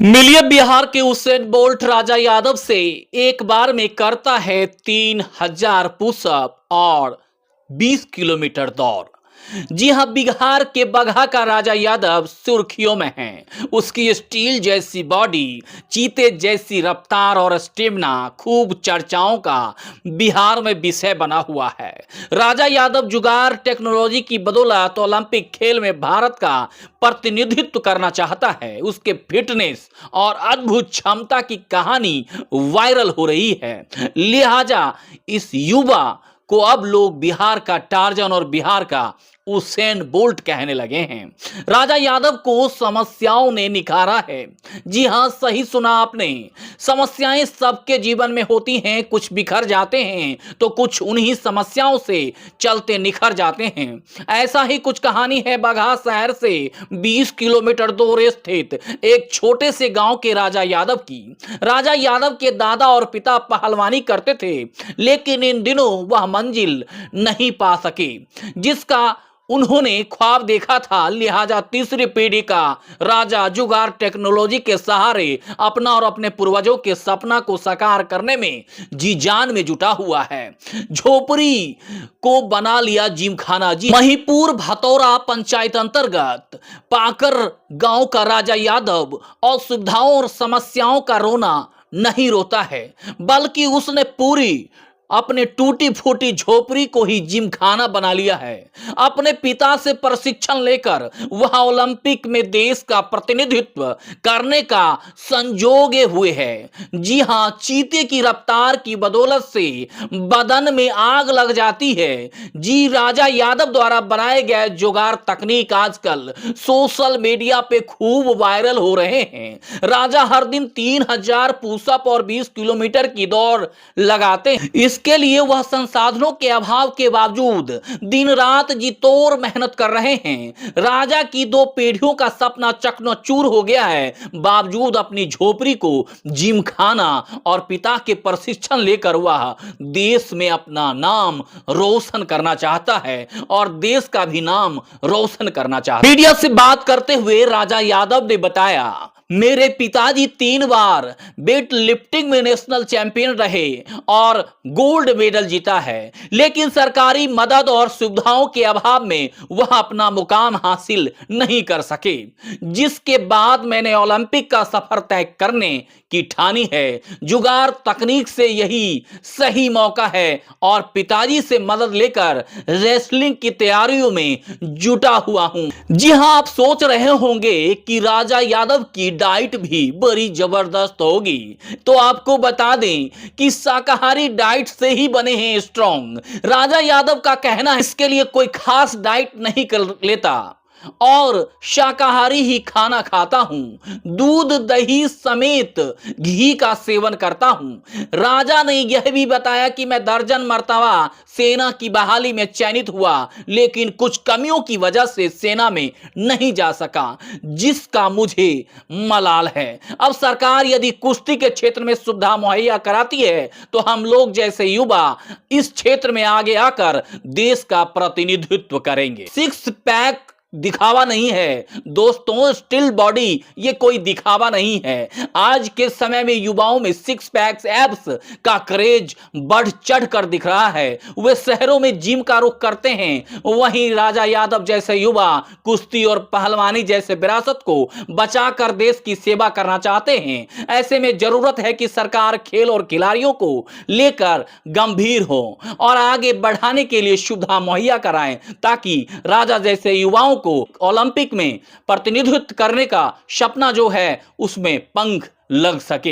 मिलिए बिहार के Usain bolt राजा यादव से एक बार में करता है 3000 पुशअप और 20 किलोमीटर दौड़। जी हां, बिहार के बगहा का राजा यादव सुर्खियों में है। उसकी स्टील जैसी बॉडी, चीते जैसी रफ्तार और स्टेमिना खूब चर्चाओं का बिहार में विषय बना हुआ है। राजा यादव जुगाड़ टेक्नोलॉजी की बदौलत ओलंपिक खेल में भारत का प्रतिनिधित्व करना चाहता है। उसके फिटनेस और अद्भुत क्षमता की कहानी वायरल हो रही है। लिहाजा इस युवा को अब लोग बिहार का टार्जन और बिहार का उसेन बोल्ट कहने लगे हैं। राजा यादव को समस्याओं ने निखारा है। जी हां, सही सुना आपने। समस्याएं सबके जीवन में होती हैं, कुछ बिखर जाते हैं तो कुछ उन्हीं समस्याओं से चलते निखर जाते हैं। ऐसा ही कुछ कहानी है बगहा शहर से 20 किलोमीटर दूर स्थित एक छोटे से गांव के राजा यादव की। राजा यादव के दादा और पिता पहलवानी करते थे, लेकिन इन दिनों वह मंजिल नहीं पा सके जिसका उन्होंने ख्वाब देखा था। लिहाजा तीसरी पीढ़ी का राजा जुगाड़ टेक्नोलॉजी के सहारे अपना और अपने पूर्वजों के सपना को साकार करने में जी जान में जुटा हुआ है। झोपड़ी को बना लिया जिमखाना। जी, महिपुर भतौरा पंचायत अंतर्गत पाकर गांव का राजा यादव असुविधाओं और समस्याओं का रोना नहीं रोता है, बल्कि उसने पूरी अपने टूटी फूटी झोपड़ी को ही जिमखाना बना लिया है। अपने पिता से प्रशिक्षण लेकर वह ओलंपिक में देश का प्रतिनिधित्व करने का संजोगे हुए है। जी हां, चीते की रफ्तार की बदौलत से बदन में आग लग जाती है। जी, राजा यादव द्वारा बनाए गए जुगाड़ तकनीक आजकल सोशल मीडिया पे खूब वायरल हो रहे हैं। राजा हर दिन 3000 पुशअप और 20 किलोमीटर की दौड़ लगाते हैं। इसके लिए वह संसाधनों के अभाव के बावजूद दिन रात जी तोड़ मेहनत कर रहे हैं। राजा की 2 पीढ़ियों का सपना चकनाचूर हो गया है, बावजूद अपनी झोपड़ी को जिमखाना और पिता के प्रशिक्षण लेकर वह देश में अपना नाम रोशन करना चाहता है और देश का भी नाम रोशन करना चाहता है। मीडिया से बात करते हुए राजा यादव ने बताया, मेरे पिताजी 3 बार वेट लिफ्टिंग में नेशनल चैंपियन रहे और गोल्ड मेडल जीता है, लेकिन सरकारी मदद और सुविधाओं के अभाव में वह अपना मुकाम हासिल नहीं कर सके, जिसके बाद मैंने ओलंपिक का सफर तय करने की ठानी है। जुगाड़ तकनीक से यही सही मौका है और पिताजी से मदद लेकर रेसलिंग की तैयारियों में जुटा हुआ हूं। जी हां, आप सोच रहे होंगे कि राजा यादव की डाइट भी बड़ी जबरदस्त होगी, तो आपको बता दें कि शाकाहारी डाइट से ही बने हैं स्ट्रॉन्ग। राजा यादव का कहना है इसके लिए कोई खास डाइट नहीं कर लेता और शाकाहारी ही खाना खाता हूं, दूध दही समेत घी का सेवन करता हूं। राजा ने यह भी बताया कि मैं दर्जन मर्तबा सेना की बहाली में चयनित हुआ, लेकिन कुछ कमियों की वजह से सेना में नहीं जा सका, जिसका मुझे मलाल है। अब सरकार यदि कुश्ती के क्षेत्र में सुविधा मुहैया कराती है तो हम लोग जैसे युवा इस क्षेत्र में आगे आकर देश का प्रतिनिधित्व करेंगे। 6 पैक दिखावा नहीं है दोस्तों, स्टिल बॉडी ये कोई दिखावा नहीं है। आज के समय में युवाओं में 6 पैक्स एब्स का क्रेज बढ़ चढ़ कर दिख रहा है। वे शहरों में जिम का रुख करते हैं, वहीं राजा यादव जैसे युवा कुश्ती और पहलवानी जैसे विरासत को बचाकर देश की सेवा करना चाहते हैं। ऐसे में जरूरत है कि सरकार खेल और खिलाड़ियों को लेकर गंभीर हो और आगे बढ़ाने के लिए सुविधा मुहैया कराएं, ताकि राजा जैसे युवाओं को ओलंपिक में प्रतिनिधित्व करने का सपना जो है उसमें पंख लग सके।